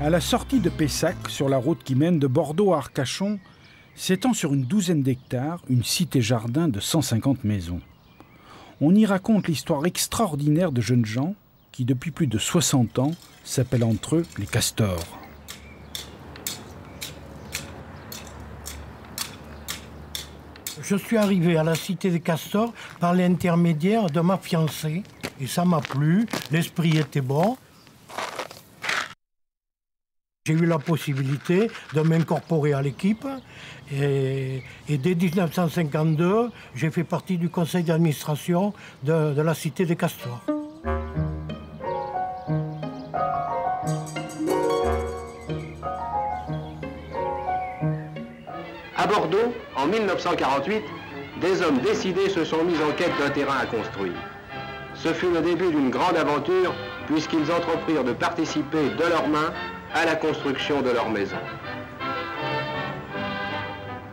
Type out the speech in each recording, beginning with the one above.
À la sortie de Pessac, sur la route qui mène de Bordeaux à Arcachon, s'étend sur une douzaine d'hectares une cité-jardin de 150 maisons. On y raconte l'histoire extraordinaire de jeunes gens qui, depuis plus de 60 ans, s'appellent entre eux les castors. Je suis arrivé à la Cité des Castors par l'intermédiaire de ma fiancée. Et ça m'a plu, l'esprit était bon. J'ai eu la possibilité de m'incorporer à l'équipe. Et dès 1952, j'ai fait partie du conseil d'administration de la Cité des Castors. À Bordeaux, en 1948, des hommes décidés se sont mis en quête d'un terrain à construire. Ce fut le début d'une grande aventure, puisqu'ils entreprirent de participer de leurs mains à la construction de leur maison.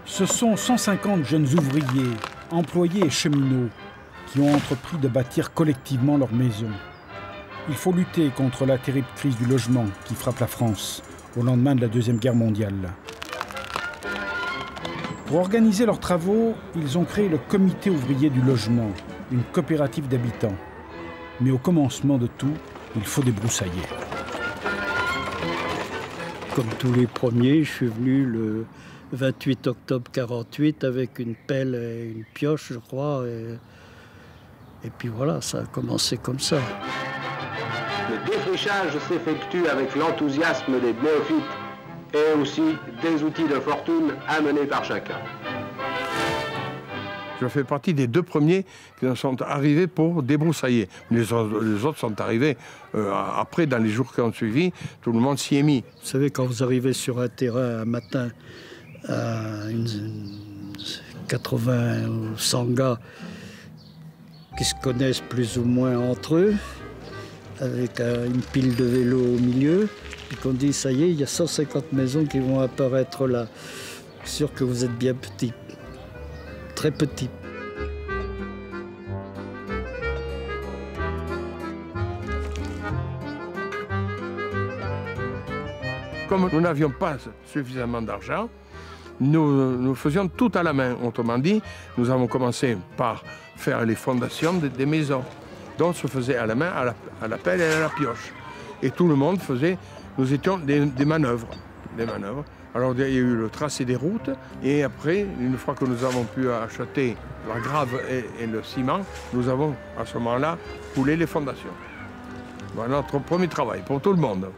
Ce sont 150 jeunes ouvriers, employés et cheminots qui ont entrepris de bâtir collectivement leur maison. Il faut lutter contre la terrible crise du logement qui frappe la France au lendemain de la Deuxième Guerre mondiale. Pour organiser leurs travaux, ils ont créé le Comité ouvrier du logement, une coopérative d'habitants. Mais au commencement de tout, il faut débroussailler. Comme tous les premiers, je suis venu le 28 octobre 48 avec une pelle et une pioche, je crois. Et puis voilà, ça a commencé comme ça. Le défrichage s'effectue avec l'enthousiasme des néophytes et aussi des outils de fortune amenés par chacun. Je fais partie des deux premiers qui sont arrivés pour débroussailler. Les autres sont arrivés après, dans les jours qui ont suivi, tout le monde s'y est mis. Vous savez, quand vous arrivez sur un terrain un matin, à 80 ou 100 gars qui se connaissent plus ou moins entre eux, avec une pile de vélos au milieu, et qu'on dit, ça y est, il y a 150 maisons qui vont apparaître là. Je suis sûr que vous êtes bien petits. Très petit. Comme nous n'avions pas suffisamment d'argent, nous faisions tout à la main. Autrement dit, nous avons commencé par faire les fondations des maisons. Donc se faisait à la main, à la pelle et à la pioche. Et tout le monde faisait, nous étions des manœuvres. Alors il y a eu le tracé des routes, et après, une fois que nous avons pu acheter la grave et le ciment, nous avons à ce moment-là coulé les fondations. Voilà notre premier travail pour tout le monde.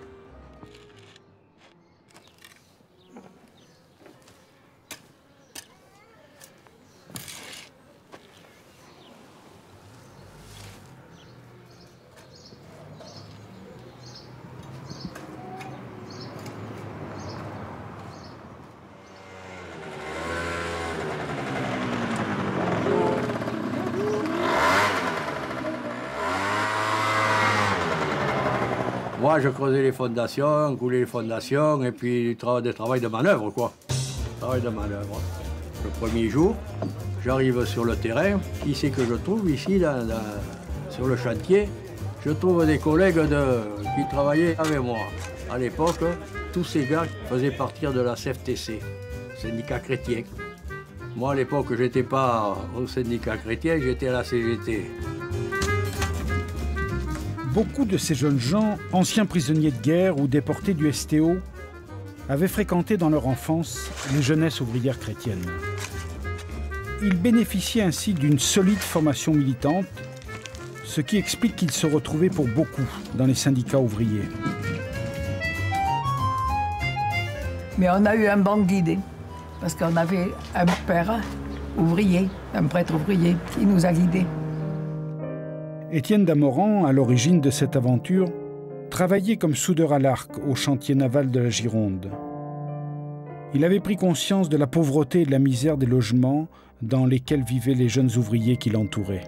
Moi, je creusais les fondations, coulais les fondations, et puis des travail de manœuvre, quoi. Travail de manœuvre. Le premier jour, j'arrive sur le terrain. Qui c'est que je trouve ici, sur le chantier? Je trouve des collègues qui travaillaient avec moi. À l'époque, tous ces gars faisaient partie de la CFTC, syndicat chrétien. Moi, à l'époque, je n'étais pas au syndicat chrétien, j'étais à la CGT. Beaucoup de ces jeunes gens, anciens prisonniers de guerre ou déportés du STO, avaient fréquenté dans leur enfance les jeunesses ouvrières chrétiennes. Ils bénéficiaient ainsi d'une solide formation militante, ce qui explique qu'ils se retrouvaient pour beaucoup dans les syndicats ouvriers. Mais on a eu un bon guide, parce qu'on avait un père ouvrier, un prêtre ouvrier, qui nous a guidés. Étienne Damoran, à l'origine de cette aventure, travaillait comme soudeur à l'arc au chantier naval de la Gironde. Il avait pris conscience de la pauvreté et de la misère des logements dans lesquels vivaient les jeunes ouvriers qui l'entouraient.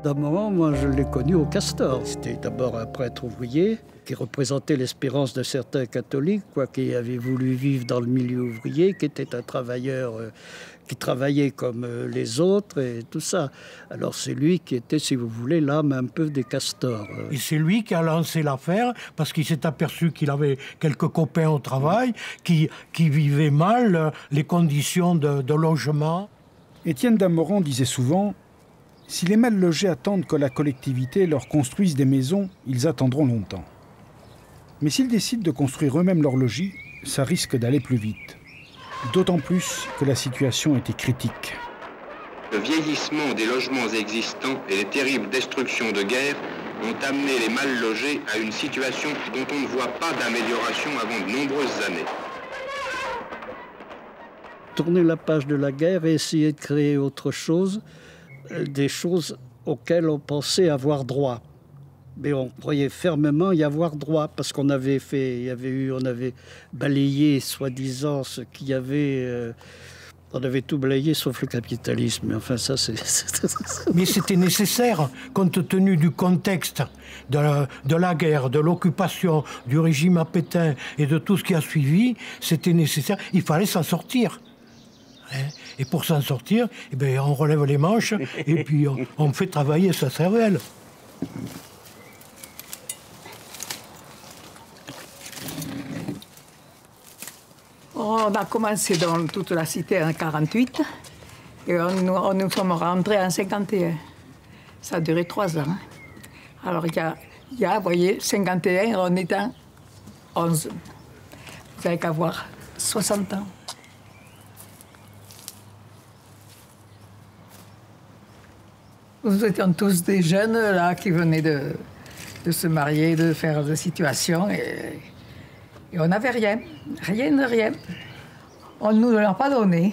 Damoran, moi, je l'ai connu au Castor. C'était d'abord un prêtre ouvrier qui représentait l'espérance de certains catholiques, qui avaient voulu vivre dans le milieu ouvrier, qui était un travailleur qui travaillait comme les autres et tout ça. Alors c'est lui qui était, si vous voulez, l'âme un peu des castors. Et c'est lui qui a lancé l'affaire parce qu'il s'est aperçu qu'il avait quelques copains au travail qui vivaient mal les conditions de logement. Étienne Damoran disait souvent « Si les mal logés attendent que la collectivité leur construise des maisons, ils attendront longtemps. Mais s'ils décident de construire eux-mêmes leur logis, ça risque d'aller plus vite. D'autant plus que la situation était critique. » Le vieillissement des logements existants et les terribles destructions de guerre ont amené les mal logés à une situation dont on ne voit pas d'amélioration avant de nombreuses années. Tourner la page de la guerre et essayer de créer autre chose, des choses auxquelles on pensait avoir droit. Mais on croyait fermement y avoir droit, parce qu'on avait on avait balayé, soi-disant, ce qu'il y avait... on avait tout balayé sauf le capitalisme. Mais enfin, ça, c'est... Mais c'était nécessaire, compte tenu du contexte de la guerre, de l'occupation, du régime à Pétain et de tout ce qui a suivi. C'était nécessaire. Il fallait s'en sortir. Et pour s'en sortir, eh bien, on relève les manches et puis on fait travailler sa cervelle. On a commencé dans toute la cité en 1948 et nous sommes rentrés en 1951. Ça a duré 3 ans. Alors il y a, vous voyez, 51, on est en 11. Vous n'avez qu'à voir, 60 ans. Nous étions tous des jeunes là qui venaient de se marier, de faire des situations et on n'avait rien de rien. On ne nous l'a pas donné.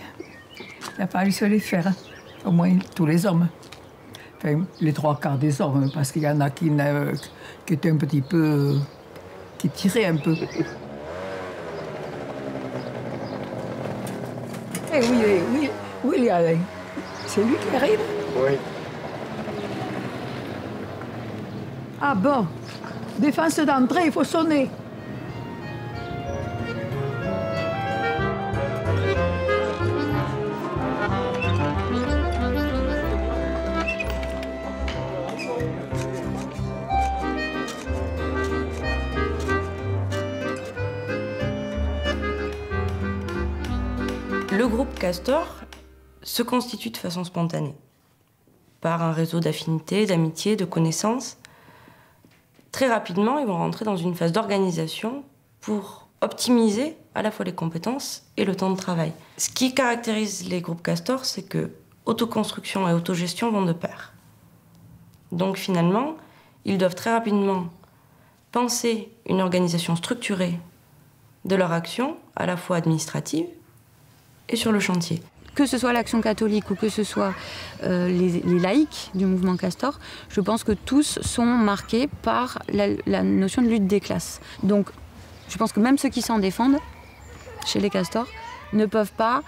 Il a fallu se les faire, au moins tous les hommes. Enfin, les 3/4 des hommes, parce qu'il y en a qui étaient un petit peu... qui tiraient un peu. Et où il est Alain? C'est lui qui arrive? Oui. Ah bon, défense d'entrée, il faut sonner. Le groupe Castor se constitue de façon spontanée, par un réseau d'affinités, d'amitié, de connaissances. Très rapidement, ils vont rentrer dans une phase d'organisation pour optimiser à la fois les compétences et le temps de travail. Ce qui caractérise les groupes Castor, c'est que autoconstruction et autogestion vont de pair. Donc finalement, ils doivent très rapidement penser une organisation structurée de leur action, à la fois administrative et sur le chantier. Que ce soit l'Action catholique ou que ce soit les laïcs du mouvement Castor, je pense que tous sont marqués par la notion de lutte des classes. Donc je pense que même ceux qui s'en défendent, chez les Castors, ne peuvent pas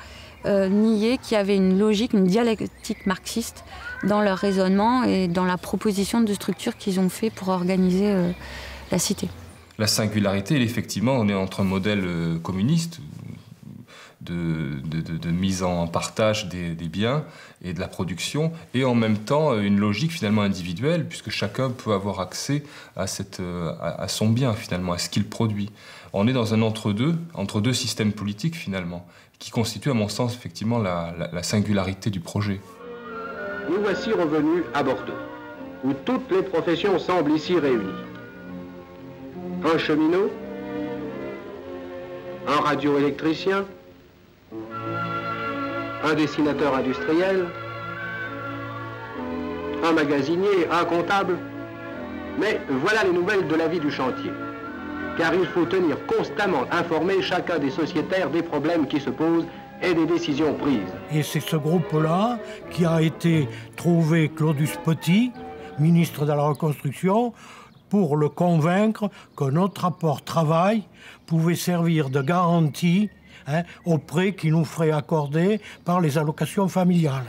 nier qu'il y avait une logique, une dialectique marxiste dans leur raisonnement et dans la proposition de structure qu'ils ont fait pour organiser la cité. La singularité, effectivement, on est entre un modèle communiste, de mise en partage des biens et de la production, et en même temps une logique finalement individuelle, puisque chacun peut avoir accès à son bien finalement, à ce qu'il produit. On est dans un entre deux systèmes politiques finalement, qui constitue à mon sens effectivement la singularité du projet. Nous voici revenus à Bordeaux, où toutes les professions semblent ici réunies. Un cheminot, un radioélectricien, un dessinateur industriel, un magasinier, un comptable. Mais voilà les nouvelles de la vie du chantier. Car il faut tenir constamment informé chacun des sociétaires des problèmes qui se posent et des décisions prises. Et c'est ce groupe-là qui a été trouvé Claudius Petit, ministre de la Reconstruction, pour le convaincre que notre rapport travail pouvait servir de garantie aux prêts qui nous feraient accorder par les allocations familiales.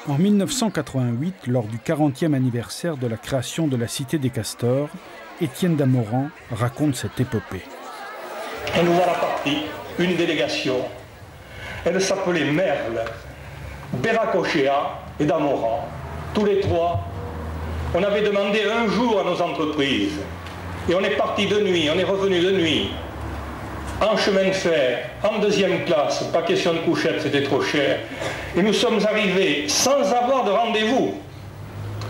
En 1988, lors du 40e anniversaire de la création de la Cité des Castors, Étienne Damoran raconte cette épopée. On nous a parti une délégation Elle s'appelait Merle, Beracochéa et Damora. Tous les trois, on avait demandé un jour à nos entreprises. Et on est parti de nuit, on est revenu de nuit, en chemin de fer, en deuxième classe, pas question de couchette, c'était trop cher. Et nous sommes arrivés sans avoir de rendez-vous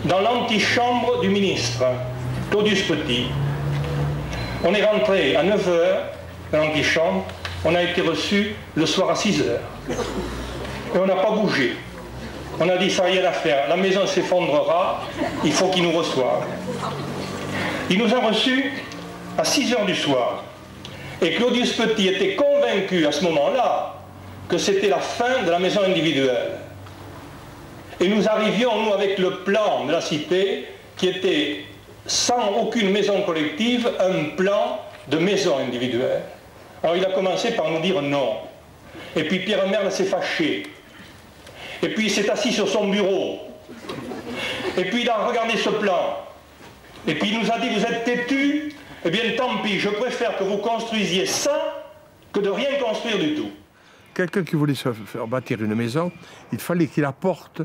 dans l'antichambre du ministre, Claudius Petit. On est rentré à 9 h dans l'antichambre, on a été reçu le soir à 6 h. Et on n'a pas bougé. On a dit, ça n'a rien à faire, la maison s'effondrera, il faut qu'ils nous reçoivent. Il nous a reçus à 6 h du soir. Et Claudius Petit était convaincu à ce moment-là que c'était la fin de la maison individuelle. Et nous arrivions, nous, avec le plan de la cité, qui était, sans aucune maison collective, un plan de maison individuelle. Alors il a commencé par nous dire non. Et puis Pierre Merle s'est fâché. Et puis il s'est assis sur son bureau. Et puis il a regardé ce plan. Et puis il nous a dit, vous êtes têtus, eh bien tant pis, je préfère que vous construisiez ça que de rien construire du tout. Quelqu'un qui voulait se faire bâtir une maison, il fallait qu'il apporte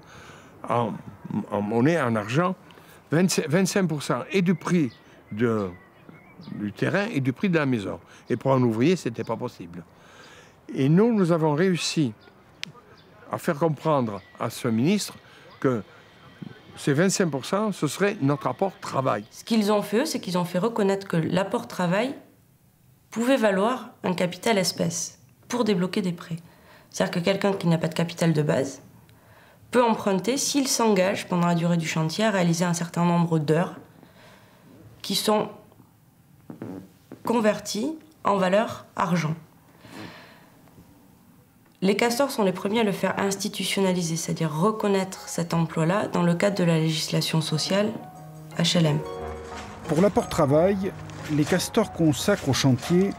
en monnaie, en argent, 25% et du prix du terrain et du prix de la maison. Et pour un ouvrier, ce n'était pas possible. Et nous avons réussi à faire comprendre à ce ministre que ces 25%, ce serait notre apport travail. Ce qu'ils ont fait, eux, c'est qu'ils ont fait reconnaître que l'apport travail pouvait valoir un capital espèce pour débloquer des prêts. C'est-à-dire que quelqu'un qui n'a pas de capital de base peut emprunter s'il s'engage pendant la durée du chantier à réaliser un certain nombre d'heures qui sont converties en valeur argent. Les castors sont les premiers à le faire institutionnaliser, c'est-à-dire reconnaître cet emploi-là dans le cadre de la législation sociale HLM. Pour l'apport travail, les castors consacrent au chantier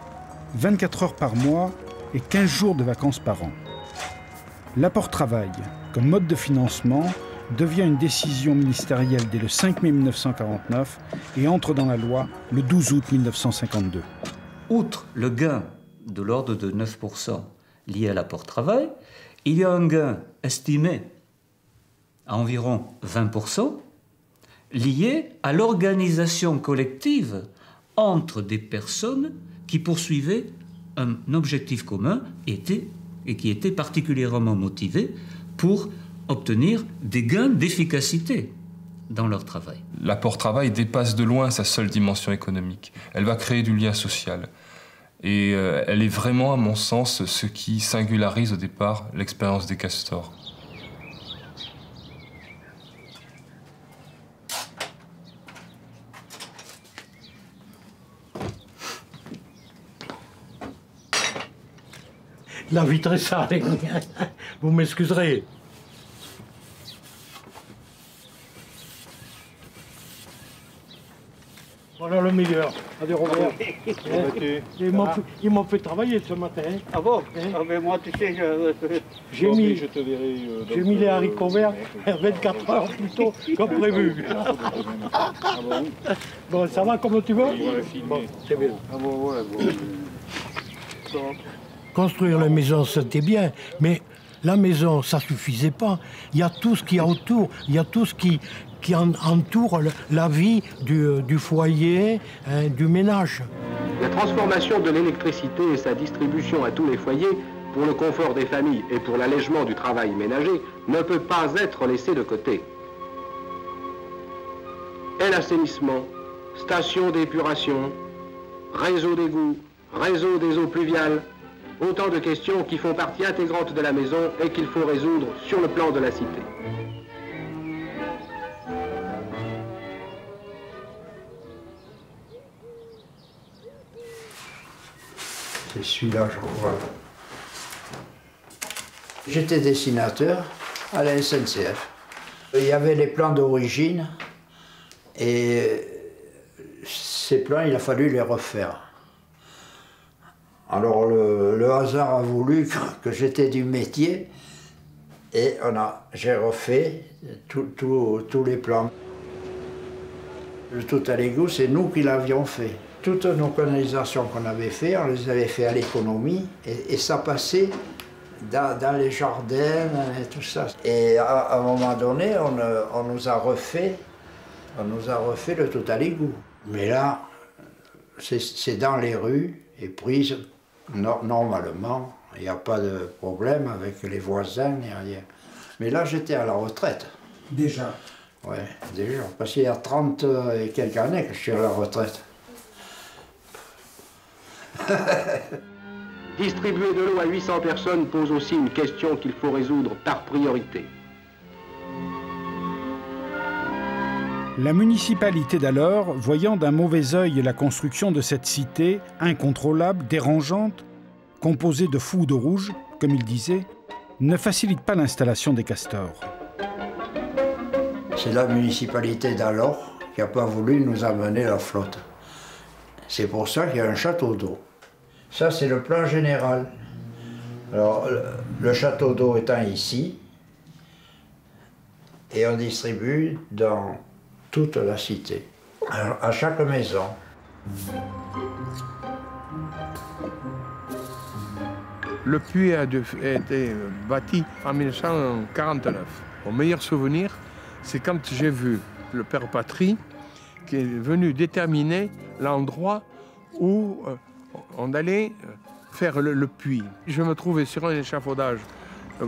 24 heures par mois et 15 jours de vacances par an. L'apport travail, comme mode de financement, devient une décision ministérielle dès le 5 mai 1949 et entre dans la loi le 12 août 1952. Outre le gain de l'ordre de 9% lié à l'apport travail, il y a un gain estimé à environ 20% lié à l'organisation collective entre des personnes qui poursuivaient un objectif commun et qui étaient particulièrement motivées pour obtenir des gains d'efficacité dans leur travail. L'apport travail dépasse de loin sa seule dimension économique. Elle va créer du lien social. Et elle est vraiment, à mon sens, ce qui singularise au départ l'expérience des castors. La vie très sale, vous m'excuserez. Voilà le meilleur. Allez, Robert. Ils m'ont fait travailler ce matin. Ah bon? Ah mais moi, tu sais, j'ai mis les haricots verts 24 heures plus tôt comme prévu. Bon, ça va comme tu veux? Bon, c'est bien. Ah bon, ouais, bon. Construire la maison, c'était bien, mais la maison, ça suffisait pas. Il y a tout ce qu'il y a autour, il y a tout ce qui entoure la vie du foyer, hein, du ménage. La transformation de l'électricité et sa distribution à tous les foyers, pour le confort des familles et pour l'allègement du travail ménager, ne peut pas être laissée de côté. Et l'assainissement, station d'épuration, réseau d'égouts, réseau des eaux pluviales, autant de questions qui font partie intégrante de la maison et qu'il faut résoudre sur le plan de la cité. C'est celui-là, je crois. J'étais dessinateur à la SNCF. Il y avait les plans d'origine et ces plans, il a fallu les refaire. Alors le hasard a voulu que j'étais du métier et j'ai refait tous les plans. Le tout à l'égout, c'est nous qui l'avions fait. Toutes nos canalisations qu'on avait fait, on les avait fait à l'économie et ça passait dans les jardins et tout ça. Et à un moment donné, on nous a refait le tout à l'égout. Mais là, c'est dans les rues et prise normalement. Il n'y a pas de problème avec les voisins, il n'y a rien. Mais là, j'étais à la retraite. Déjà? Oui, déjà. Parce qu'il y a 30 et quelques années que je suis à la retraite. Distribuer de l'eau à 800 personnes pose aussi une question qu'il faut résoudre par priorité. La municipalité d'alors, voyant d'un mauvais œil la construction de cette cité, incontrôlable, dérangeante, composée de fous de rouge, comme il disait, ne facilite pas l'installation des castors. C'est la municipalité d'alors qui n'a pas voulu nous amener la flotte. C'est pour ça qu'il y a un château d'eau. Ça, c'est le plan général. Alors, le château d'eau étant ici, et on distribue dans toute la cité, à chaque maison. Le puits a été bâti en 1949. Mon meilleur souvenir, c'est quand j'ai vu le père Patry qui est venu déterminer l'endroit où on allait faire le puits. Je me trouvais sur un échafaudage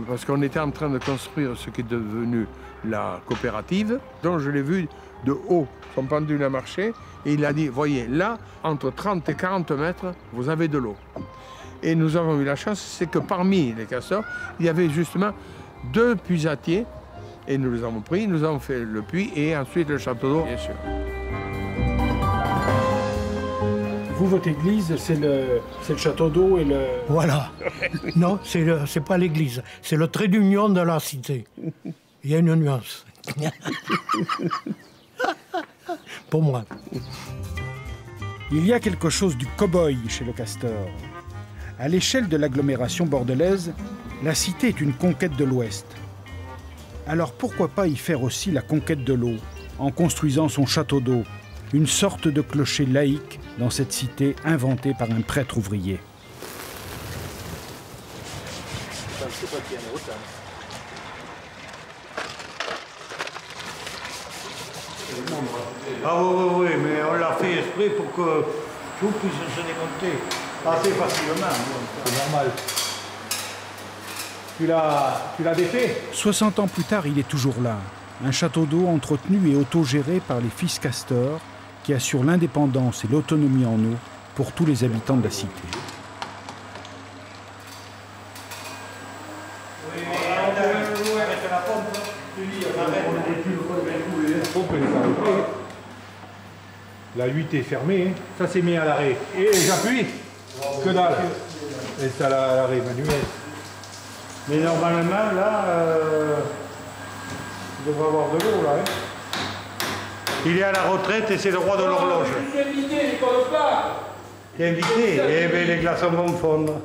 parce qu'on était en train de construire ce qui est devenu la coopérative. Donc je l'ai vu de haut, son pendule a marché, et il a dit, voyez, là, entre 30 et 40 mètres, vous avez de l'eau. Et nous avons eu la chance, c'est que parmi les castors, il y avait justement 2 puisatiers, et nous les avons pris, nous avons fait le puits, et ensuite le château d'eau, bien sûr. Vous, votre église, c'est le château d'eau et le... Voilà. Non, c'est pas l'église, c'est le trait d'union de la cité. Il y a une nuance. Pour moi. Il y a quelque chose du cow-boy chez le castor. À l'échelle de l'agglomération bordelaise, la cité est une conquête de l'Ouest. Alors pourquoi pas y faire aussi la conquête de l'eau, en construisant son château d'eau, une sorte de clocher laïque dans cette cité inventée par un prêtre ouvrier. Ah oui, mais on l'a fait exprès pour que tout puisse se démonter assez facilement. C'est normal. Tu l'as défait? 60 ans plus tard, il est toujours là. Un château d'eau entretenu et autogéré par les fils Castor qui assure l'indépendance et l'autonomie en eau pour tous les habitants de la cité. La hutte est fermée, ça s'est mis à l'arrêt. Et j'appuie, que dalle. Et ça à l'arrêt manuel. Mais normalement, là, il devrait avoir de l'eau, là. Il est à la retraite et c'est le roi de l'horloge. T'es invité, les pas. T'es invité, et bien les glaçons vont fondre.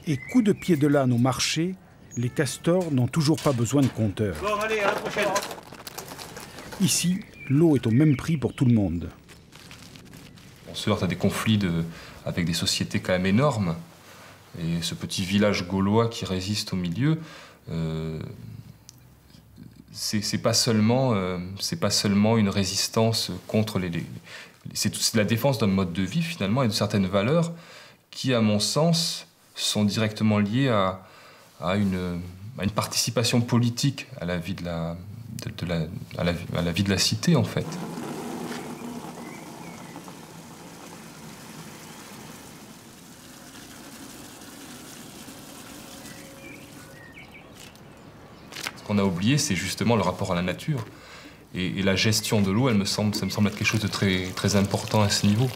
Et coup de pied de l'âne au marché, les castors n'ont toujours pas besoin de compteurs. Bon, allez, à la prochaine. Ici, l'eau est au même prix pour tout le monde. On se heurte à des conflits avec des sociétés quand même énormes. Et ce petit village gaulois qui résiste au milieu, c'est pas seulement une résistance contre c'est la défense d'un mode de vie finalement et de certaines valeurs qui, à mon sens, sont directement liées à une participation politique à la vie de la cité en fait. Ce qu'on a oublié, c'est justement le rapport à la nature. Et la gestion de l'eau, ça me semble être quelque chose de très, très important à ce niveau.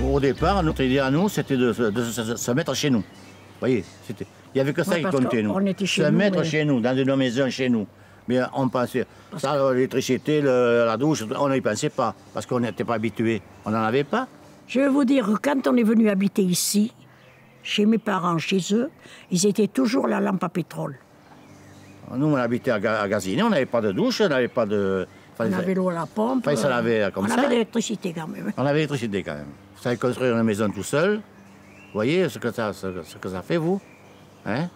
Au départ, notre idée à nous, c'était de se mettre chez nous. Vous voyez, Il n'y avait que ça qui comptait, nous. On était chez Se nous, mettre mais... chez nous, dans une maison chez nous. Mais on pensait, ça, l'électricité, la douche, on n'y pensait pas, parce qu'on n'était pas habitués. On n'en avait pas. Je vais vous dire que quand on est venu habiter ici, chez mes parents, chez eux, ils étaient toujours la lampe à pétrole. Nous, on habitait à Gazini, on n'avait pas de douche, on n'avait pas de... On avait l'eau à la pompe. Fallait se laver comme ça. On avait l'électricité quand même. On avait l'électricité quand même. Vous savez construire une maison tout seul. Vous voyez ce que ça fait, vous, hein?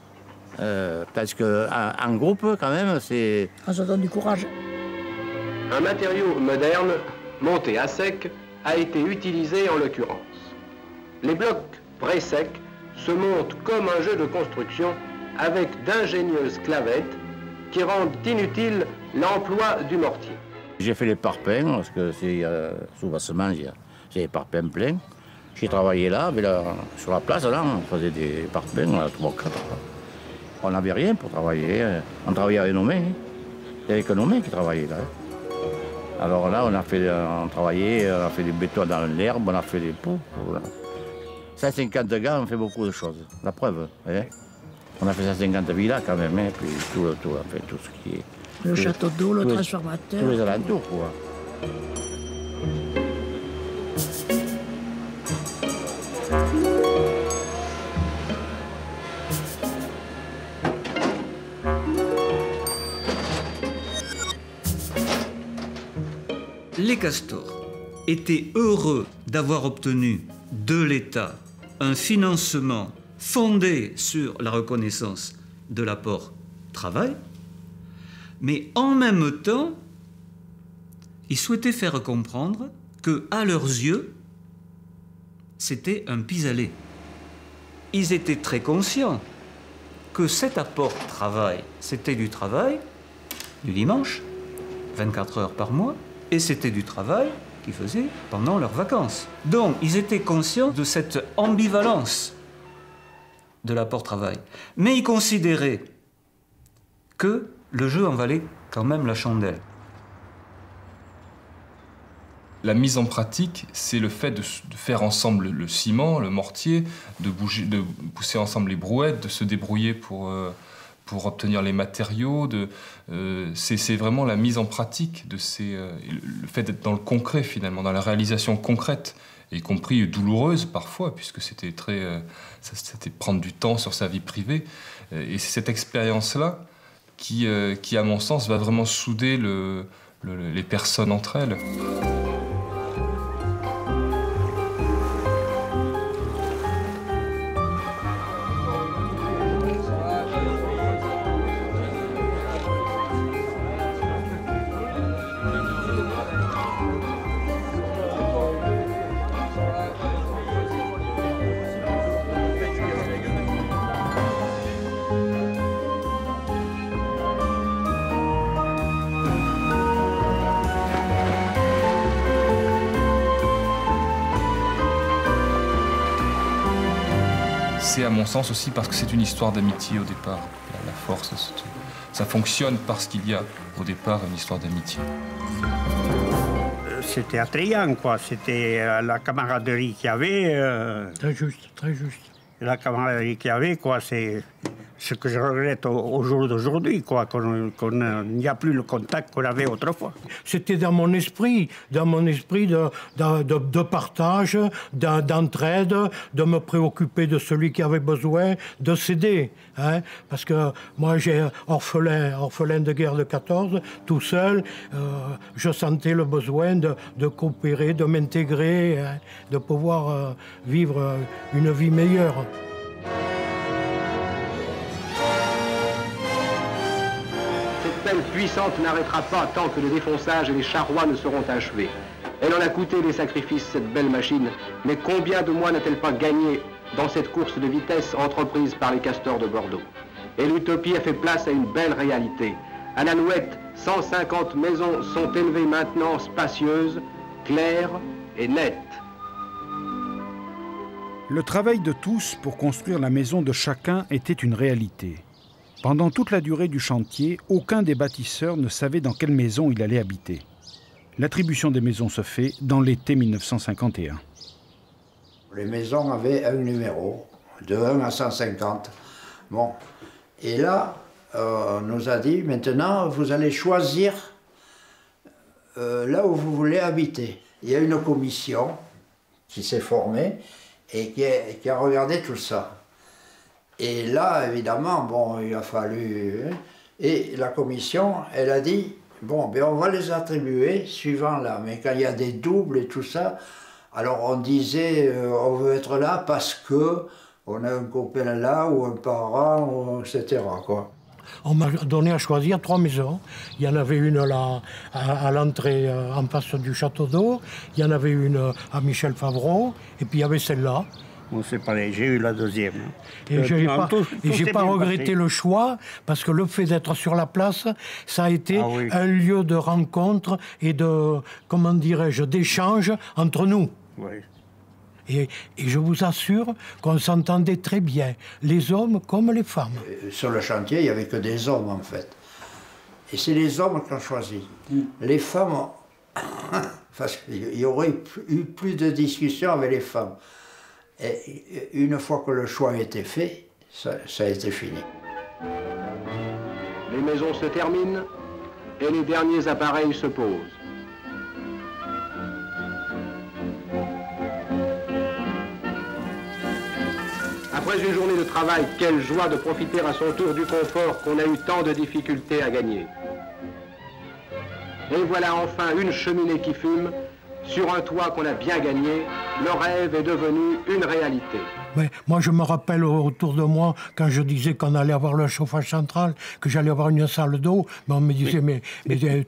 Parce qu'en groupe, quand même, c'est... Ça donne du courage. Un matériau moderne, monté à sec, a été utilisé en l'occurrence. Les blocs pré-secs se montent comme un jeu de construction avec d'ingénieuses clavettes qui rendent inutile l'emploi du mortier. J'ai fait les parpaings, parce que c'est sous Bassement, j'ai les parpaings pleins. J'ai travaillé là, mais là, sur la place, là, on faisait des parpaings, on a 3-4. On n'avait rien pour travailler. On travaillait avec nos mains. Il n'y avait que nos mains qui travaillaient là. Alors là, on a fait des bétons dans l'herbe, on a fait des poux. 150 gars, on fait beaucoup de choses. La preuve. Hein? On a fait 150 villas quand même, hein, puis tout ce qui est... Le château d'eau, le transformateur. Tous les alentours, quoi. Les Castors étaient heureux d'avoir obtenu de l'État un financement fondé sur la reconnaissance de l'apport travail, mais en même temps, ils souhaitaient faire comprendre que, à leurs yeux, c'était un pis-aller. Ils étaient très conscients que cet apport travail, c'était du travail du dimanche, 24 heures par mois, et c'était du travail qu'ils faisaient pendant leurs vacances. Donc, ils étaient conscients de cette ambivalence de l'apport travail. Mais ils considéraient que le jeu en valait quand même la chandelle. La mise en pratique, c'est le fait de faire ensemble le ciment, le mortier, de pousser ensemble les brouettes, de se débrouiller pour obtenir les matériaux. C'est vraiment la mise en pratique, le fait d'être dans le concret finalement, dans la réalisation concrète, y compris douloureuse parfois, puisque c'était prendre du temps sur sa vie privée. Et c'est cette expérience-là qui, à mon sens, va vraiment souder les personnes entre elles. C'est à mon sens aussi parce que c'est une histoire d'amitié au départ. La force, ça fonctionne parce qu'il y a au départ une histoire d'amitié. C'était attrayant, quoi. C'était la camaraderie qu'il y avait. Très juste, très juste. La camaraderie qu'il y avait, quoi, c'est ce que je regrette au jour d'aujourd'hui, quoi, qu'on n'y a plus le contact qu'on avait autrefois. C'était dans mon esprit de partage, d'entraide, de me préoccuper de celui qui avait besoin, de s'aider. Hein, parce que moi, j'ai orphelin de guerre de 14, tout seul, je sentais le besoin de coopérer, de m'intégrer, hein, de pouvoir vivre une vie meilleure. Cette pelle puissante n'arrêtera pas tant que le défonçage et les charrois ne seront achevés. Elle en a coûté des sacrifices, cette belle machine, mais combien de mois n'a-t-elle pas gagné dans cette course de vitesse entreprise par les Castors de Bordeaux? Et l'utopie a fait place à une belle réalité. À l'Alouette, 150 maisons sont élevées maintenant spacieuses, claires et nettes. Le travail de tous pour construire la maison de chacun était une réalité. Pendant toute la durée du chantier, aucun des bâtisseurs ne savait dans quelle maison il allait habiter. L'attribution des maisons se fait dans l'été 1951. Les maisons avaient un numéro, de 1 à 150. Bon. Et là, on nous a dit, maintenant, vous allez choisir là où vous voulez habiter. Il y a une commission qui s'est formée et qui a regardé tout ça. Et là, évidemment, bon, il a fallu... Et la commission, elle a dit, bon, ben on va les attribuer suivant là. Mais quand il y a des doubles et tout ça, alors on disait, on veut être là parce que on a un copain là ou un parent, etc., quoi. On m'a donné à choisir 3 maisons. Il y en avait une là, à l'entrée en face du château d'eau, il y en avait une à Michel Favreau, et puis il y avait celle-là. Bon, c'est pareil, j'ai eu la deuxième. Et je n'ai pas regretté le choix, parce que le fait d'être sur la place, ça a été un lieu de rencontre et de, comment dirais-je, d'échange entre nous. Oui. Et je vous assure qu'on s'entendait très bien, les hommes comme les femmes. Sur le chantier, il n'y avait que des hommes, en fait. Et c'est les hommes qui ont choisi. Les femmes, parce qu'il y aurait eu plus de discussions avec les femmes. Et une fois que le choix a été fait, ça a été fini. Les maisons se terminent et les derniers appareils se posent. Après une journée de travail, quelle joie de profiter à son tour du confort qu'on a eu tant de difficultés à gagner. Et voilà enfin une cheminée qui fume, sur un toit qu'on a bien gagné, le rêve est devenu une réalité. Mais moi, je me rappelle autour de moi, quand je disais qu'on allait avoir le chauffage central, que j'allais avoir une salle d'eau, mais on me disait, mais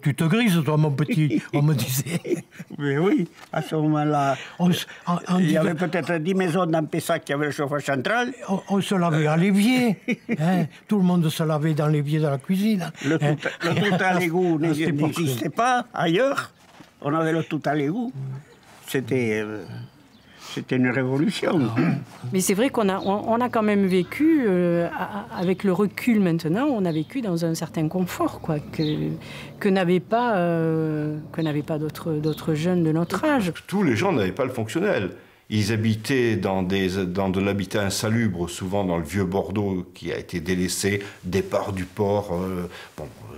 tu te grises, toi, mon petit, on me disait. Mais oui, à ce moment-là, il y avait peut-être 10 maisons dans Pessac qui avaient le chauffage central. On se lavait à l'évier, hein, tout le monde se lavait dans l'évier de la cuisine. Le tout à l'égout n'existait pas ailleurs. On avait le tout à l'égout. C'était une révolution. Mais c'est vrai qu'on a quand même vécu, avec le recul maintenant, on a vécu dans un certain confort, quoi, que n'avaient pas d'autres jeunes de notre âge. Tous les gens n'avaient pas le fonctionnel. Ils habitaient dans de l'habitat insalubre, souvent dans le vieux Bordeaux qui a été délaissé, départ du port,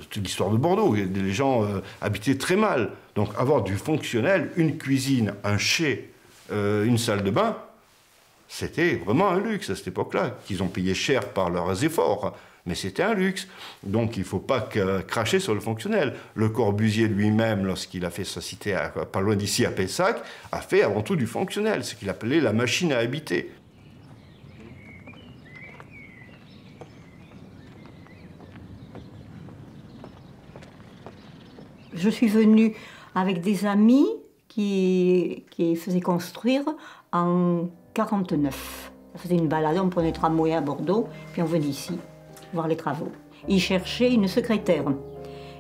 toute l'histoire de Bordeaux. Les gens habitaient très mal. Donc avoir du fonctionnel, une cuisine, un chai, une salle de bain, c'était vraiment un luxe à cette époque-là, qu'ils ont payé cher par leurs efforts. Mais c'était un luxe. Donc il ne faut pas cracher sur le fonctionnel. Le Corbusier lui-même, lorsqu'il a fait sa cité pas loin d'ici, à Pessac, a fait avant tout du fonctionnel, ce qu'il appelait la machine à habiter. Je suis venue avec des amis qui faisaient construire en 49. On faisait une balade, on prenait le tramway à Bordeaux, puis on venait ici voir les travaux. Ils cherchaient une secrétaire.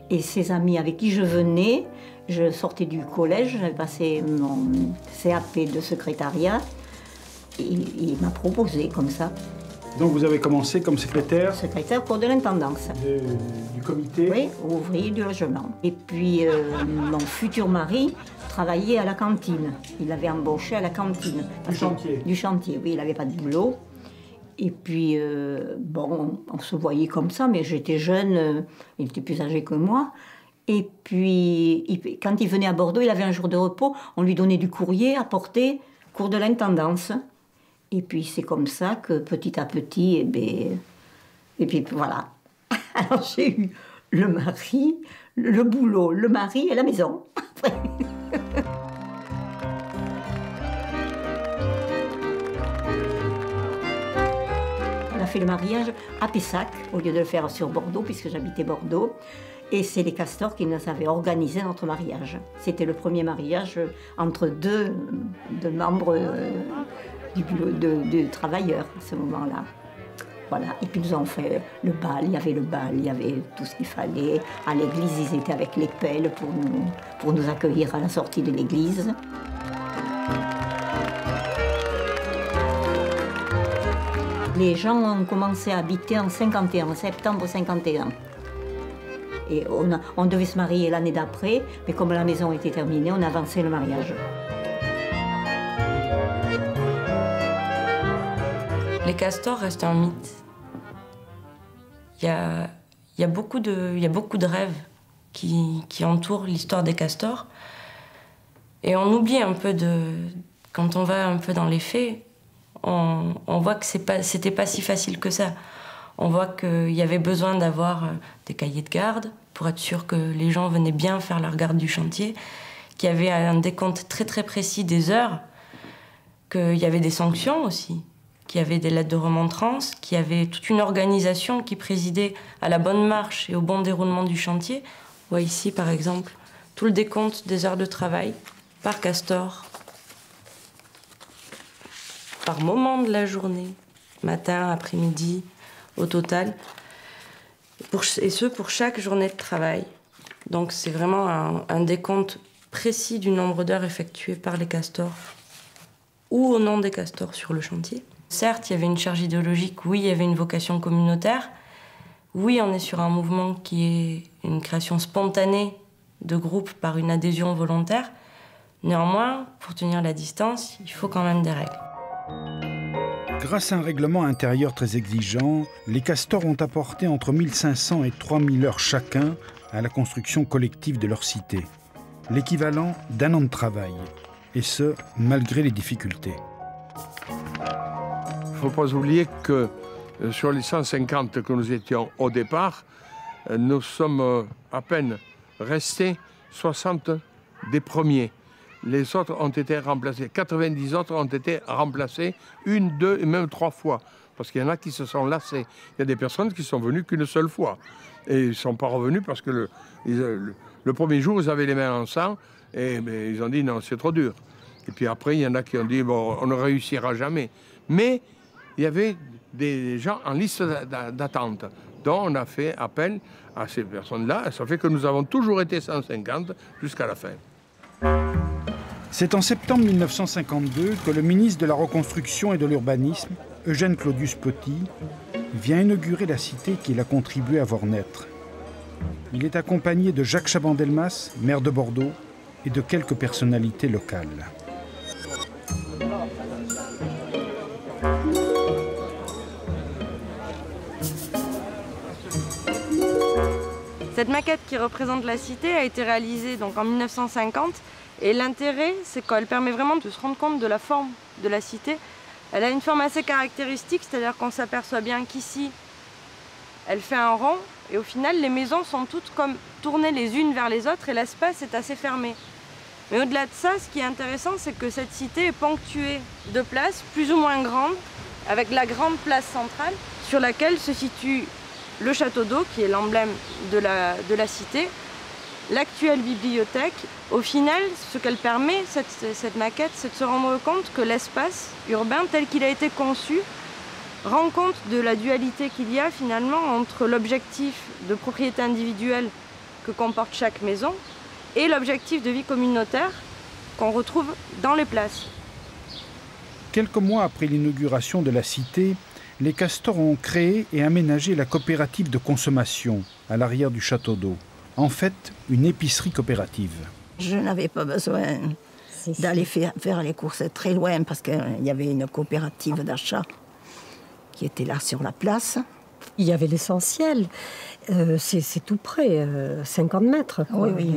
Et ces amis avec qui je venais, je sortais du collège, j'avais passé mon CAP de secrétariat, et il m'a proposé comme ça. Donc vous avez commencé comme secrétaire? Secrétaire pour de l'intendance. Du comité? Oui, ouvrier du logement. Et puis mon futur mari travaillait à la cantine. Il l'avait embauché à la cantine. Du chantier? Du chantier, oui, il n'avait pas de boulot. Et puis, bon, on se voyait comme ça, mais j'étais jeune, il était plus âgé que moi. Et puis, quand il venait à Bordeaux, il avait un jour de repos, on lui donnait du courrier à porter, cours de l'intendance. Et puis, c'est comme ça que, petit à petit, et puis voilà. Alors, j'ai eu le mari, le boulot, le mari et la maison. On a fait le mariage à Pessac, au lieu de le faire sur Bordeaux, puisque j'habitais Bordeaux. Et c'est les Castors qui nous avaient organisé notre mariage. C'était le premier mariage entre deux membres du travailleur à ce moment-là. Voilà. Et puis nous avons fait le bal, il y avait le bal, il y avait tout ce qu'il fallait. À l'église, ils étaient avec les pelles pour nous accueillir à la sortie de l'église. Les gens ont commencé à habiter en 51, en septembre 51. Et on devait se marier l'année d'après, mais comme la maison était terminée, on a avancé le mariage. Les Castors restent un mythe. Il y a beaucoup de rêves qui entourent l'histoire des castors. Et on oublie un peu quand on va un peu dans les faits, on voit que c'était pas si facile que ça. On voit qu'il y avait besoin d'avoir des cahiers de garde pour être sûr que les gens venaient bien faire leur garde du chantier, qu'il y avait un décompte très très précis des heures, qu'il y avait des sanctions aussi, qu'il y avait des lettres de remontrance, qu'il y avait toute une organisation qui présidait à la bonne marche et au bon déroulement du chantier. On voit ici par exemple tout le décompte des heures de travail par castor, par moment de la journée, matin, après-midi, au total, et ce pour chaque journée de travail. Donc c'est vraiment un décompte précis du nombre d'heures effectuées par les castors ou au nom des castors sur le chantier. Certes, il y avait une charge idéologique, oui, il y avait une vocation communautaire, oui, on est sur un mouvement qui est une création spontanée de groupes par une adhésion volontaire. Néanmoins, pour tenir la distance, il faut quand même des règles. Grâce à un règlement intérieur très exigeant, les castors ont apporté entre 1500 et 3000 heures chacun à la construction collective de leur cité. L'équivalent d'un an de travail, et ce, malgré les difficultés. Il ne faut pas oublier que sur les 150 que nous étions au départ, nous sommes à peine restés 60 des premiers. Les autres ont été remplacés. 90 autres ont été remplacés 1, 2 et même 3 fois. Parce qu'il y en a qui se sont lassés. Il y a des personnes qui sont venues qu'une seule fois. Et ils ne sont pas revenus parce que le premier jour, ils avaient les mains en sang. Et ils ont dit non, c'est trop dur. Et puis après, il y en a qui ont dit bon, on ne réussira jamais. Mais il y avait des gens en liste d'attente. Donc on a fait appel à ces personnes-là. Ça fait que nous avons toujours été 150 jusqu'à la fin. C'est en septembre 1952 que le ministre de la Reconstruction et de l'Urbanisme, Eugène Claudius Petit, vient inaugurer la cité qu'il a contribué à voir naître. Il est accompagné de Jacques Chaban-Delmas, maire de Bordeaux, et de quelques personnalités locales. Cette maquette qui représente la cité a été réalisée donc en 1950 et l'intérêt, c'est qu'elle permet vraiment de se rendre compte de la forme de la cité. Elle a une forme assez caractéristique, c'est-à-dire qu'on s'aperçoit bien qu'ici, elle fait un rond et au final, les maisons sont toutes comme tournées les unes vers les autres et l'espace est assez fermé. Mais au-delà de ça, ce qui est intéressant, c'est que cette cité est ponctuée de places plus ou moins grandes, avec la grande place centrale sur laquelle se situe le château d'eau, qui est l'emblème de la cité, l'actuelle bibliothèque. Au final, ce qu'elle permet, cette maquette, c'est de se rendre compte que l'espace urbain, tel qu'il a été conçu, rend compte de la dualité qu'il y a finalement entre l'objectif de propriété individuelle que comporte chaque maison et l'objectif de vie communautaire qu'on retrouve dans les places. Quelques mois après l'inauguration de la cité, les castors ont créé et aménagé la coopérative de consommation à l'arrière du château d'eau. En fait, une épicerie coopérative. Je n'avais pas besoin d'aller faire les courses très loin parce qu'il y avait une coopérative d'achat qui était là sur la place. Il y avait l'essentiel. C'est tout près, 50 mètres. Quoi, oui.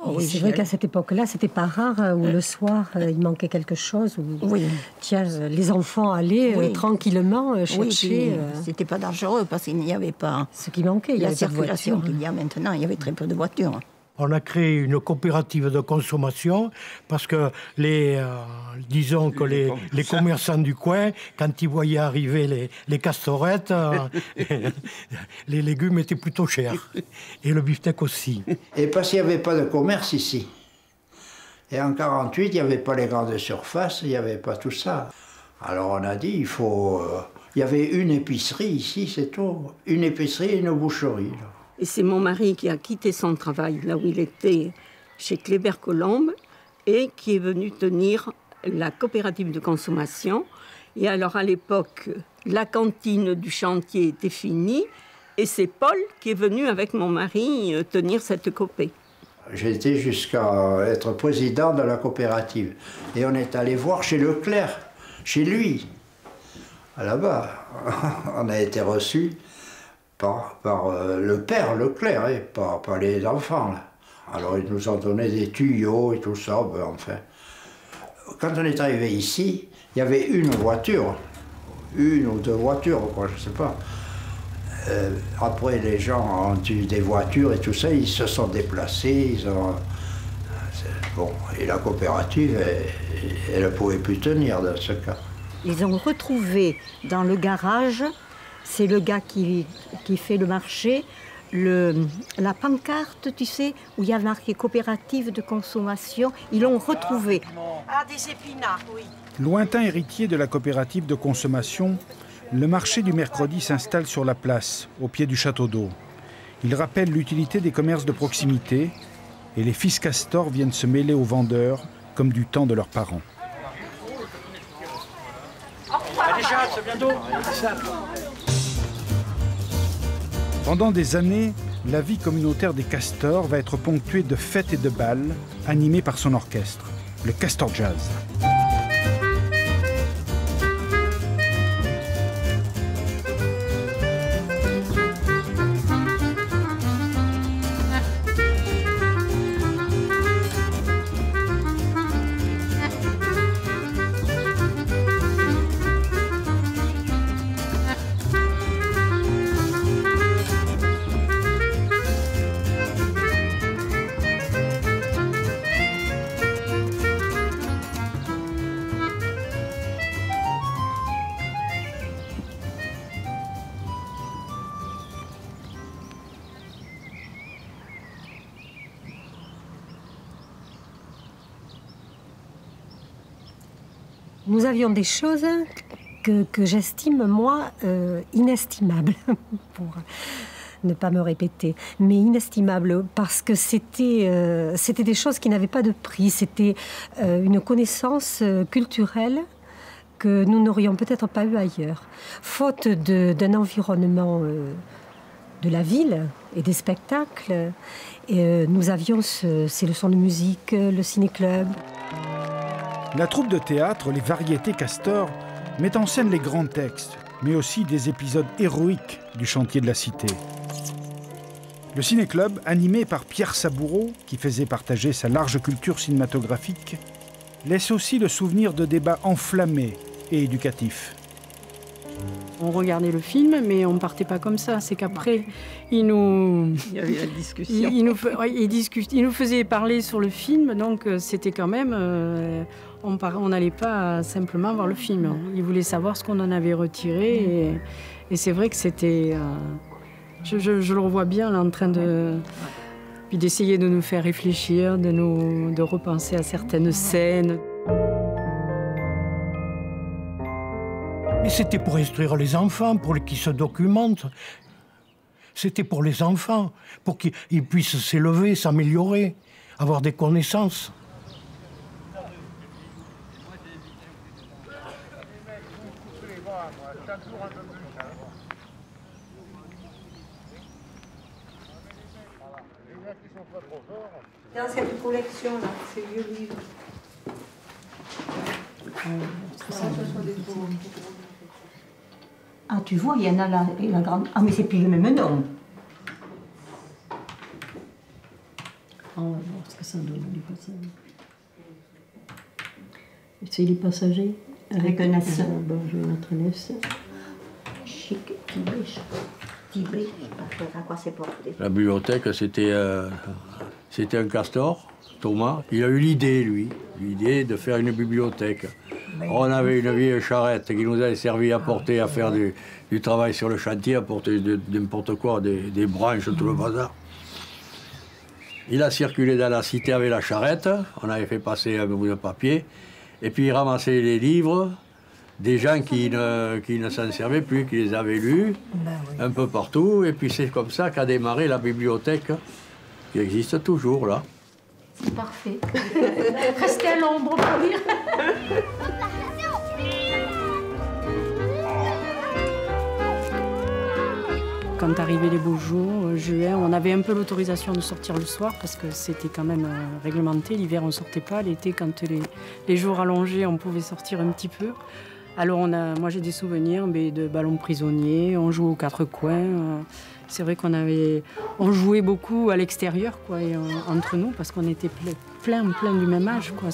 Oh, oui, c'est vrai qu'à cette époque-là, c'était pas rare où le soir, il manquait quelque chose. Où, tiens, les enfants allaient tranquillement chercher. C'était pas dangereux parce qu'il n'y avait pas ce qui manquait. La circulation qu'il y a maintenant, il y avait très peu de voitures. On a créé une coopérative de consommation parce que disons que les commerçants du coin, quand ils voyaient arriver les castorettes, les légumes étaient plutôt chers. Et le beefsteak aussi. Et parce qu'il n'y avait pas de commerce ici. Et en 1948, il n'y avait pas les grandes surfaces, il n'y avait pas tout ça. Alors on a dit, il y avait une épicerie ici, c'est tout. Une épicerie et une boucherie. Là. Et c'est mon mari qui a quitté son travail, là où il était, chez Kléber-Colombe, et qui est venu tenir la coopérative de consommation. Et alors, à l'époque, la cantine du chantier était finie, et c'est Paul qui est venu avec mon mari tenir cette copé. J'ai été jusqu'à être président de la coopérative. Et on est allé voir chez Leclerc, chez lui, là-bas. on a été reçus par le père Leclerc, hein, par les enfants. Là. Alors ils nous ont donné des tuyaux et tout ça, ben, enfin. Quand on est arrivé ici, il y avait une voiture, une ou deux voitures, quoi, je ne sais pas. Après, les gens ont eu des voitures et tout ça, ils se sont déplacés, ils ont... Bon, et la coopérative, elle ne pouvait plus tenir dans ce cas. Ils ont retrouvé dans le garage, c'est le gars qui fait le marché, la pancarte, tu sais, où il y a marqué coopérative de consommation, ils l'ont retrouvé. Ah, des épinards, oui. Lointain héritier de la coopérative de consommation, le marché du mercredi s'installe sur la place, au pied du château d'eau. Il rappelle l'utilité des commerces de proximité et les fils Castor viennent se mêler aux vendeurs comme du temps de leurs parents. Déjà, c'est bientôt. Pendant des années, la vie communautaire des Castors va être ponctuée de fêtes et de bals animés par son orchestre, le Castor Jazz. Nous avions des choses que j'estime, moi, inestimables, pour ne pas me répéter, mais inestimables, parce que c'était des choses qui n'avaient pas de prix. C'était une connaissance culturelle que nous n'aurions peut-être pas eu ailleurs. Faute d'un environnement de la ville et des spectacles, nous avions ces leçons de musique, le ciné-club. La troupe de théâtre, les Variétés Castor, met en scène les grands textes, mais aussi des épisodes héroïques du chantier de la Cité. Le ciné-club, animé par Pierre Saboureau, qui faisait partager sa large culture cinématographique, laisse aussi le souvenir de débats enflammés et éducatifs. On regardait le film, mais on ne partait pas comme ça. C'est qu'après, il nous... Il y avait la discussion. Il nous faisait parler sur le film, donc c'était quand même... on n'allait pas simplement voir le film. Il voulait savoir ce qu'on en avait retiré. Et c'est vrai que c'était... Je le revois bien là, en train de... Puis d'essayer de nous faire réfléchir, de repenser à certaines scènes. Mais c'était pour instruire les enfants, pour qu'ils se documentent. C'était pour les enfants, pour qu'ils puissent s'élever, s'améliorer, avoir des connaissances. Dans cette collection-là, ces vieux livres. Ah, tu vois, il y en a la grande... Ah, mais c'est plus le même nom. On va voir ce que ça donne, les passages. C'est les passagers avec un S. Je vais mettre un S. Chic, Tibé, je sais pas à quoi c'est porté. La bibliothèque, c'était un castor, Thomas. Il a eu l'idée, lui, de faire une bibliothèque. On avait une vieille charrette qui nous avait servi à porter, à faire du travail sur le chantier, à porter n'importe quoi, des branches, tout le bazar. Il a circulé dans la cité avec la charrette, on avait fait passer un bout de papier, et puis il ramassait les livres des gens qui ne s'en servaient plus, qui les avaient lus, un peu partout, et puis c'est comme ça qu'a démarré la bibliothèque, qui existe toujours là. C'est parfait. Restez à l'ombre, pour dire. Quand arrivaient les beaux jours, juin, on avait un peu l'autorisation de sortir le soir parce que c'était quand même réglementé. L'hiver, on ne sortait pas. L'été, quand les jours allongés, on pouvait sortir un petit peu. Alors moi j'ai des souvenirs de ballons prisonniers, on jouait aux quatre coins. C'est vrai on jouait beaucoup à l'extérieur, quoi, et, entre nous, parce qu'on était plein du même âge, quoi.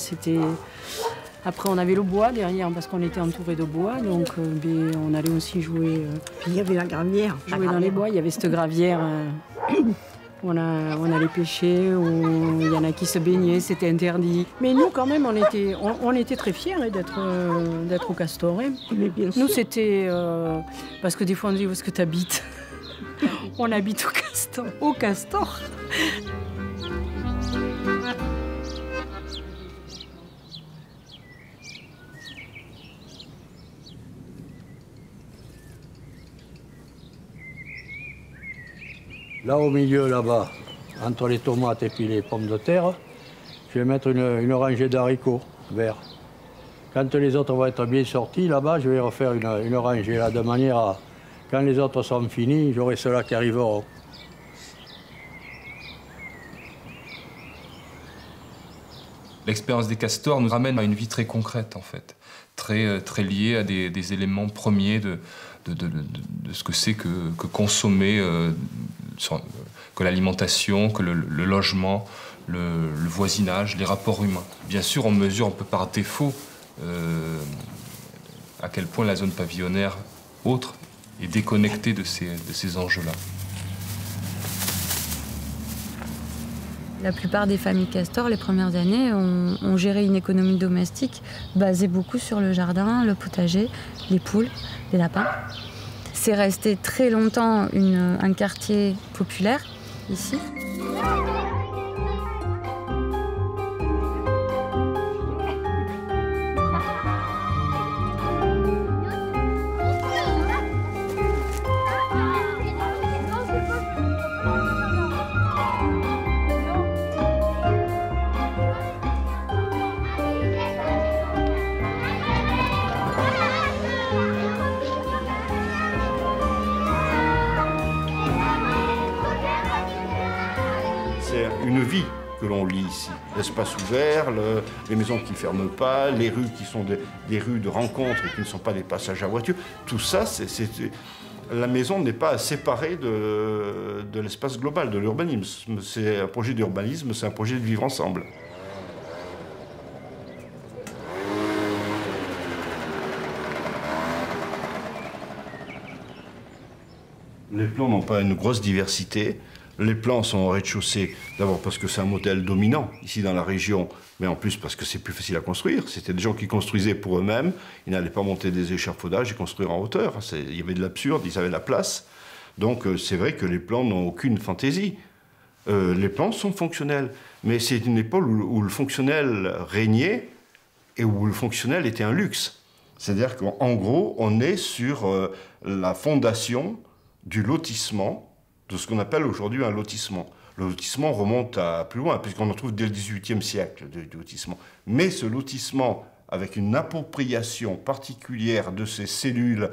Après, on avait le bois derrière, parce qu'on était entouré de bois, donc on allait aussi jouer. Puis il y avait la gravière. Jouer dans les bois, il y avait cette gravière où on allait pêcher, où il y en a qui se baignaient, c'était interdit. Mais nous, quand même, on était très fiers d'être au Castor. Hein. Mais bien sûr. Nous, c'était... parce que des fois, on dit, où est-ce que tu habites? On habite au Castor. Là au milieu, là-bas, entre les tomates et puis les pommes de terre, je vais mettre une rangée d'haricots verts. Quand les autres vont être bien sortis, là-bas, je vais refaire une rangée, là, de manière à, quand les autres sont finis, j'aurai ceux-là qui arriveront. L'expérience des castors nous ramène à une vie très concrète, en fait, très liée à des éléments premiers de ce que c'est que consommer, que l'alimentation, que le logement, le voisinage, les rapports humains. Bien sûr, on mesure un peu par défaut à quel point la zone pavillonnaire autre est déconnectée de ces enjeux-là. La plupart des familles castors, les premières années, ont géré une économie domestique basée beaucoup sur le jardin, le potager, les poules, les lapins. C'est resté très longtemps un quartier populaire, ici. Une vie que l'on lit ici. L'espace ouvert, les maisons qui ne ferment pas, les rues qui sont des rues de rencontre et qui ne sont pas des passages à voiture. Tout ça, la maison n'est pas séparée de l'espace global, de l'urbanisme. C'est un projet d'urbanisme, c'est un projet de vivre ensemble. Les plans n'ont pas une grosse diversité. Les plans sont au rez-de-chaussée, d'abord parce que c'est un modèle dominant ici dans la région, mais en plus parce que c'est plus facile à construire. C'était des gens qui construisaient pour eux-mêmes, ils n'allaient pas monter des échafaudages et construire en hauteur. Il y avait de l'absurde, ils avaient de la place. Donc c'est vrai que les plans n'ont aucune fantaisie. Les plans sont fonctionnels, mais c'est une époque où le fonctionnel régnait et où le fonctionnel était un luxe. C'est-à-dire qu'en gros, on est sur la fondation du lotissement, de ce qu'on appelle aujourd'hui un lotissement. Le lotissement remonte à plus loin, puisqu'on en trouve dès le XVIIIe siècle, du lotissement. Mais ce lotissement, avec une appropriation particulière de ces cellules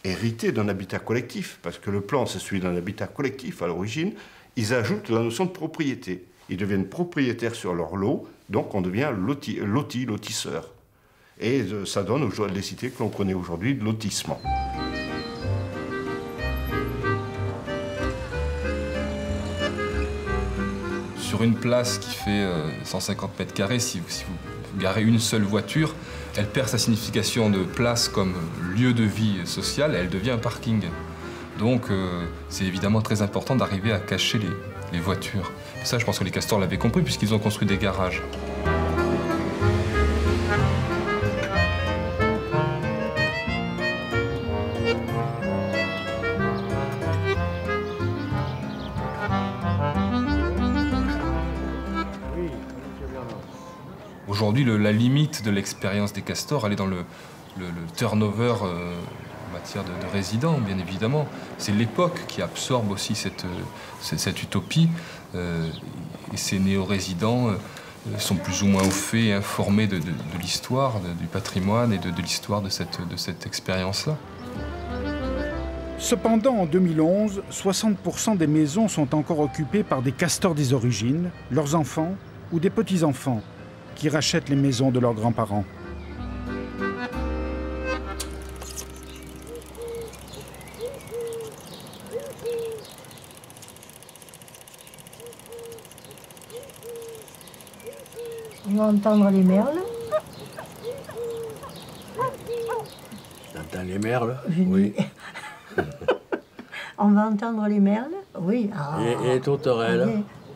héritées d'un habitat collectif, parce que le plan, c'est celui d'un habitat collectif à l'origine, ils ajoutent la notion de propriété. Ils deviennent propriétaires sur leur lot, donc on devient lotisseur. Et ça donne les cités que l'on connaît aujourd'hui de lotissement. Sur une place qui fait 150 mètres carrés, si vous garez une seule voiture, elle perd sa signification de place comme lieu de vie sociale, elle devient un parking. Donc c'est évidemment très important d'arriver à cacher les voitures. Et ça, je pense que les castors l'avaient compris puisqu'ils ont construit des garages. Aujourd'hui, la limite de l'expérience des castors, elle est dans le turnover en matière de résidents, bien évidemment. C'est l'époque qui absorbe aussi cette utopie. Et ces néo-résidents sont plus ou moins au fait et informés de l'histoire, du patrimoine et de l'histoire de cette expérience-là. Cependant, en 2011, 60% des maisons sont encore occupées par des castors des origines, leurs enfants ou des petits-enfants, qui rachètent les maisons de leurs grands-parents. va entendre les merles. T'entends les merles? Oui. On va entendre les merles? Oui. Ah, et les tourterelles?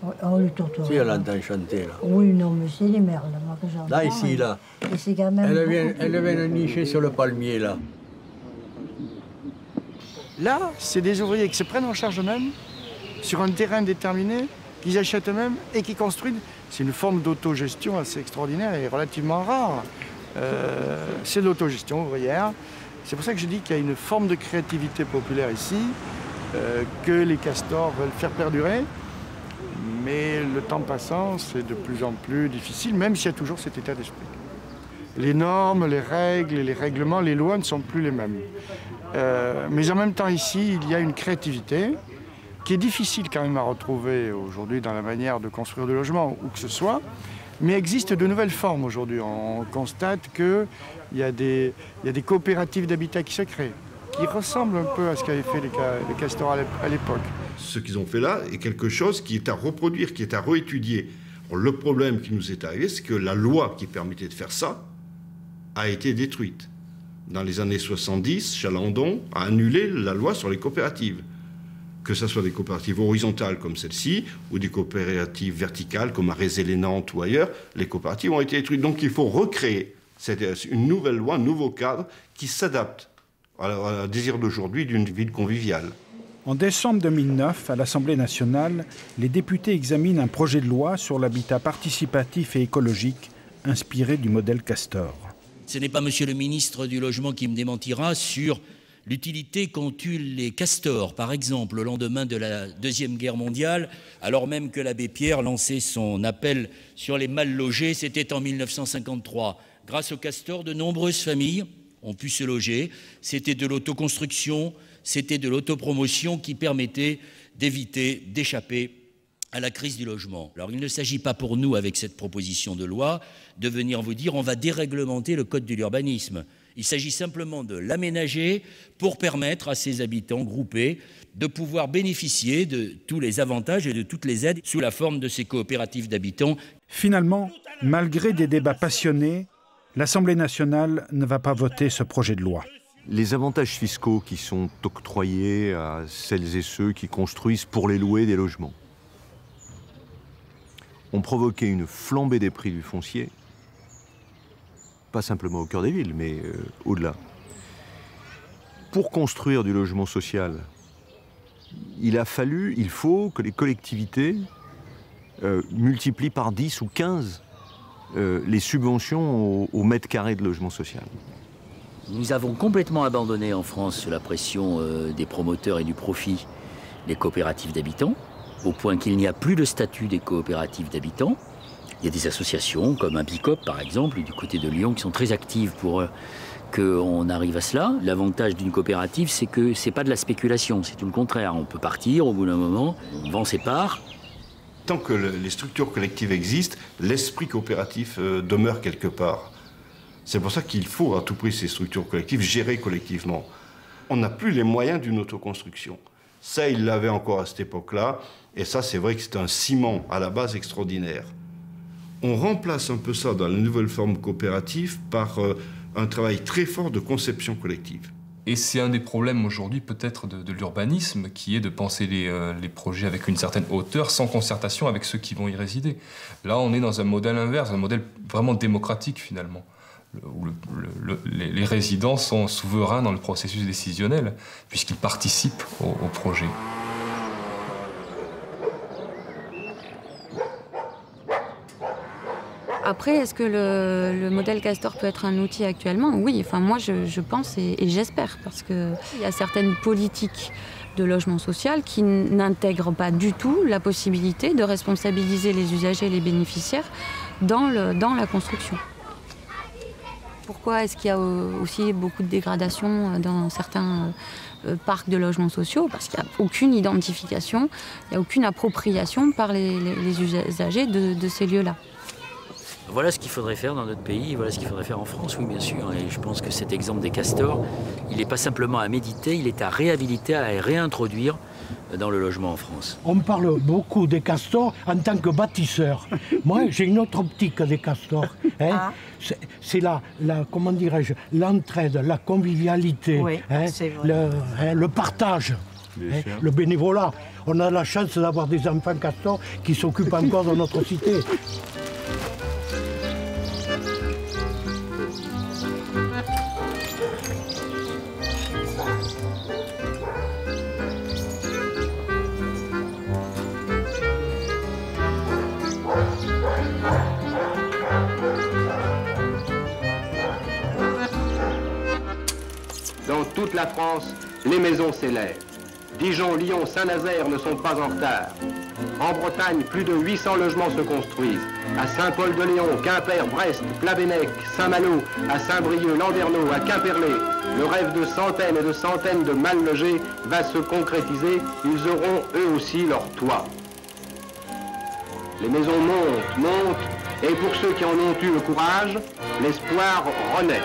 Oui. Oh, les tourterelles. Si, on l'entend chanter, là. Oui, non, mais c'est les merles, moi, que j'entends. Là, ici, là. Et c'est quand même Elle vient nicher sur le palmier, là. Là, c'est des ouvriers qui se prennent en charge eux-mêmes, sur un terrain déterminé, qu'ils achètent eux-mêmes et qui construisent. C'est une forme d'autogestion assez extraordinaire et relativement rare. C'est de l'autogestion ouvrière. C'est pour ça que je dis qu'il y a une forme de créativité populaire ici, que les castors veulent faire perdurer. Mais le temps passant, c'est de plus en plus difficile, même s'il y a toujours cet état d'esprit. Les normes, les règles, les règlements, les lois ne sont plus les mêmes. Mais en même temps, ici, il y a une créativité qui est difficile quand même à retrouver aujourd'hui dans la manière de construire des logements, où que ce soit. Mais existe de nouvelles formes aujourd'hui. On constate qu'il y a des coopératives d'habitat qui se créent, qui ressemblent un peu à ce qu'avaient fait les castors à l'époque. Ce qu'ils ont fait là est quelque chose qui est à reproduire, qui est à réétudier. Alors, le problème qui nous est arrivé, c'est que la loi qui permettait de faire ça a été détruite. Dans les années 70, Chalandon a annulé la loi sur les coopératives. Que ce soit des coopératives horizontales comme celle-ci, ou des coopératives verticales comme à Rézé-les-Nantes ou ailleurs, les coopératives ont été détruites. Donc il faut recréer une nouvelle loi, un nouveau cadre qui s'adapte au désir d'aujourd'hui d'une ville conviviale. En décembre 2009, à l'Assemblée nationale, les députés examinent un projet de loi sur l'habitat participatif et écologique inspiré du modèle Castor. Ce n'est pas monsieur le ministre du Logement qui me démentira sur l'utilité qu'ont eu les castors, par exemple, au lendemain de la Deuxième Guerre mondiale, alors même que l'abbé Pierre lançait son appel sur les mal logés, c'était en 1953. Grâce aux castors, de nombreuses familles ont pu se loger. C'était de l'autoconstruction, c'était de l'autopromotion qui permettait d'éviter, d'échapper à la crise du logement. Alors il ne s'agit pas pour nous, avec cette proposition de loi, de venir vous dire on va déréglementer le code de l'urbanisme. Il s'agit simplement de l'aménager pour permettre à ces habitants groupés de pouvoir bénéficier de tous les avantages et de toutes les aides sous la forme de ces coopératives d'habitants. Finalement, malgré des débats passionnés, l'Assemblée nationale ne va pas voter ce projet de loi. Les avantages fiscaux qui sont octroyés à celles et ceux qui construisent pour les louer des logements ont provoqué une flambée des prix du foncier, pas simplement au cœur des villes, mais au-delà. Pour construire du logement social, il faut que les collectivités multiplient par 10 ou 15 les subventions au mètre carré de logement social. Nous avons complètement abandonné en France, sous la pression des promoteurs et du profit, les coopératives d'habitants, au point qu'il n'y a plus de statut des coopératives d'habitants. Il y a des associations comme un BICOP, par exemple, du côté de Lyon, qui sont très actives pour qu'on arrive à cela. L'avantage d'une coopérative, c'est que ce n'est pas de la spéculation, c'est tout le contraire. On peut partir au bout d'un moment, on vend ses parts. Tant que les structures collectives existent, l'esprit coopératif demeure quelque part. C'est pour ça qu'il faut à tout prix ces structures collectives gérées collectivement. On n'a plus les moyens d'une autoconstruction. Ça, il l'avait encore à cette époque-là, et ça, c'est vrai que c'est un ciment à la base extraordinaire. On remplace un peu ça dans les nouvelles formes coopératives par un travail très fort de conception collective. Et c'est un des problèmes aujourd'hui peut-être de l'urbanisme, qui est de penser les projets avec une certaine hauteur, sans concertation avec ceux qui vont y résider. Là, on est dans un modèle inverse, un modèle vraiment démocratique finalement, où les résidents sont souverains dans le processus décisionnel, puisqu'ils participent au projet. Après, est-ce que le modèle Castor peut être un outil actuellement? Oui, enfin moi je pense et j'espère, parce qu'il y a certaines politiques de logement social qui n'intègrent pas du tout la possibilité de responsabiliser les usagers et les bénéficiaires dans la construction. Pourquoi est-ce qu'il y a aussi beaucoup de dégradation dans certains parcs de logements sociaux? Parce qu'il n'y a aucune identification, il n'y a aucune appropriation par les usagers de ces lieux-là. Voilà ce qu'il faudrait faire dans notre pays, voilà ce qu'il faudrait faire en France, oui bien sûr. Et je pense que cet exemple des castors, il n'est pas simplement à méditer, il est à réhabiliter, à réintroduire dans le logement en France? On parle beaucoup des castors en tant que bâtisseurs. Moi, j'ai une autre optique des castors. Hein. Ah. C'est comment dirais-je, l'entraide, la convivialité, oui, hein, le partage, hein, le bénévolat. On a la chance d'avoir des enfants castors qui s'occupent encore de notre cité. Dans toute la France, les maisons s'élèvent. Dijon, Lyon, Saint-Nazaire ne sont pas en retard. En Bretagne, plus de 800 logements se construisent. À Saint-Paul-de-Léon, Quimper, Brest, Plabennec, Saint-Malo, à Saint-Brieuc, Landerneau, à Quimperlé, le rêve de centaines et de centaines de mal logés va se concrétiser. Ils auront eux aussi leur toit. Les maisons montent, montent, et pour ceux qui en ont eu le courage, l'espoir renaît.